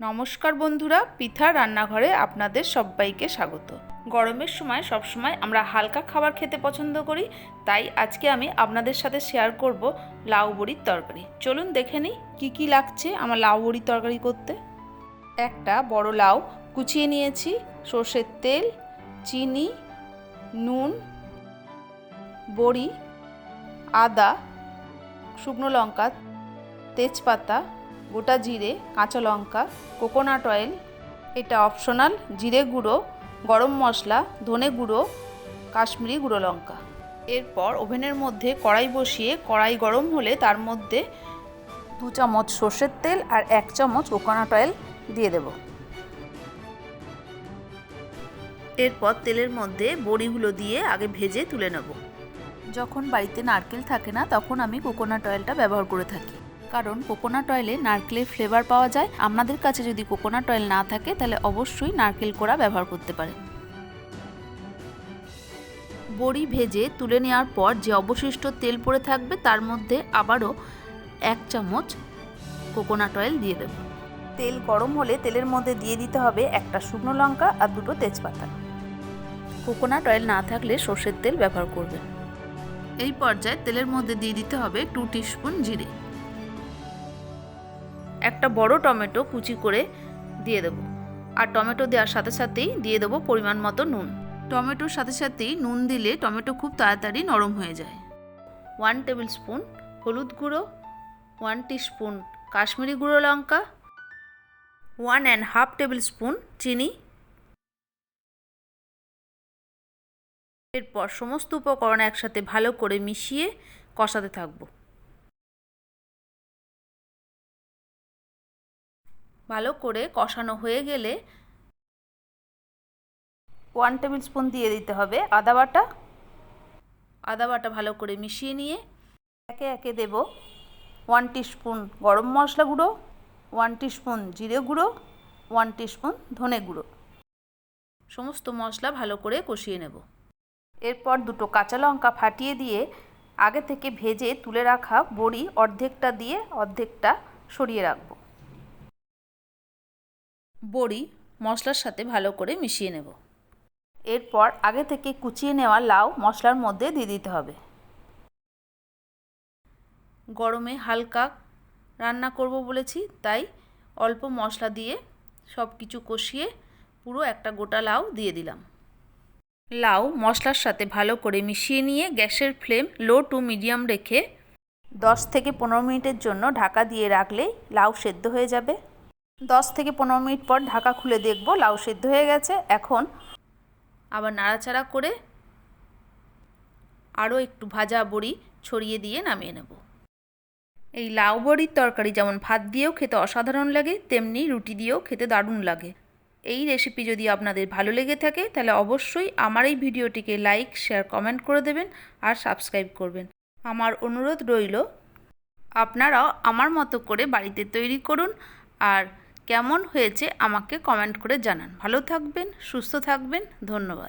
নমস্কার বন্ধুরা, পিঠা রান্নাঘরে আপনাদের সবাইকে স্বাগত। গরমের সময় সবসময় আমরা হালকা খাবার খেতে পছন্দ করি, তাই আজকে আমি আপনাদের সাথে শেয়ার করব লাউ বড়ির তরকারি। চলুন দেখে নিই কী কী লাগছে আমার লাউ বড়ির তরকারি করতে। একটা বড় লাউ কুচিয়ে নিয়েছি, সর্ষের তেল, চিনি, নুন, বড়ি, আদা, শুকনো লঙ্কা, তেজপাতা, গোটা জিরে, কাঁচা লঙ্কা, কোকোনাট অয়েল, এটা অপশনাল, জিরে গুঁড়ো, গরম মশলা, ধনে গুঁড়ো, কাশ্মীরি গুঁড়ো লঙ্কা। এরপর ওভেনের মধ্যে কড়াই বসিয়ে কড়াই গরম হলে তার মধ্যে 2 চামচ সর্ষের তেল আর 1 চামচ কোকোনাট অয়েল দিয়ে দেব। এরপর তেলের মধ্যে বড়িগুলো দিয়ে আগে ভেজে তুলে নেব। যখন বাড়িতে নারকেল থাকে না তখন আমি কোকোনাট অয়েলটা ব্যবহার করে থাকি, কারণ কোকোনাট অয়েলে নারকেলের ফ্লেভার পাওয়া যায়। আপনাদের কাছে যদি কোকোনাট অয়েল না থাকে তাহলে অবশ্যই নারকেল কোড়া ব্যবহার করতে পারেন। বড়ি ভেজে তুলে নেওয়ার পর যে অবশিষ্ট তেল পড়ে থাকবে তার মধ্যে আবারও 1 চামচ কোকোনাট অয়েল দিয়ে দেব। তেল গরম হলে তেলের মধ্যে দিয়ে দিতে হবে একটা শুকনো লঙ্কা আর 2টো তেজপাতা। কোকোনাট অয়েল না থাকলে সর্ষের তেল ব্যবহার করবেন। এই পর্যায়ে তেলের মধ্যে দিয়ে দিতে হবে 2 টিস্পুন জিরে। একটা বড় টমেটো কুচি করে দিয়ে দেবো, আর টমেটো দেওয়ার সাথে সাথেই দিয়ে দেবো পরিমাণ মতো নুন। টমেটোর সাথে সাথেই নুন দিলে টমেটো খুব তাড়াতাড়ি নরম হয়ে যায়। 1 টেবিল স্পুন হলুদ গুঁড়ো, 1 টিস্পুন কাশ্মীরি গুঁড়ো লঙ্কা, 1.5 টেবিল স্পুন চিনি। এরপর সমস্ত উপকরণ একসাথে ভালো করে মিশিয়ে কষাতে থাকবো। ভালো করে কষানো হয়ে গেলে 1 টেবিল স্পুন দিয়ে দিতে হবে আদা বাটা। আদা বাটা ভালো করে মিশিয়ে নিয়ে একে একে দেব 1 টিস্পুন গরম মশলা গুঁড়ো, 1 টিস্পুন জিরে গুঁড়ো, 1 টিস্পুন ধনে গুঁড়ো। সমস্ত মশলা ভালো করে কষিয়ে নেব। এরপর 2টো কাঁচা লঙ্কা ফাটিয়ে দিয়ে আগে থেকে ভেজে তুলে রাখা বড়ি অর্ধেকটা দিয়ে অর্ধেকটা সরিয়ে রাখব। বড়ি মশলার সাথে ভালো করে মিশিয়ে নেব। এরপর আগে থেকে কুচিয়ে নেওয়া লাউ মশলার মধ্যে দিয়ে দিতে হবে। গরমে হালকা রান্না করব বলেছি, তাই অল্প মশলা দিয়ে সব কিছু কষিয়ে পুরো একটা গোটা লাউ দিয়ে দিলাম। লাউ মশলার সাথে ভালো করে মিশিয়ে নিয়ে গ্যাসের ফ্লেম লো টু মিডিয়াম রেখে 10 থেকে 15 মিনিটের জন্য ঢাকা দিয়ে রাখলেই লাউ সেদ্ধ হয়ে যাবে। 10 থেকে 15 মিনিট পর ঢাকা খুলে দেখব লাউ সেদ্ধ হয়ে গেছে। এখন আবার নাড়াচাড়া করে আরও একটু ভাজা বড়ি ছড়িয়ে দিয়ে নামিয়ে নেব। এই লাউ বড়ির তরকারি যেমন ভাত দিয়েও খেতে অসাধারণ লাগে, তেমনি রুটি দিয়েও খেতে দারুণ লাগে। এই রেসিপি যদি আপনাদের ভালো লেগে থাকে তাহলে অবশ্যই আমার এই ভিডিওটিকে লাইক, শেয়ার, কমেন্ট করে দেবেন আর সাবস্ক্রাইব করবেন। আমার অনুরোধ রইল আপনারাও আমার মতো করে বাড়িতে তৈরি করুন আর কেমন হয়েছে আমাকে কমেন্ট করে জানান। ভালো থাকবেন, সুস্থ থাকবেন, ধন্যবাদ।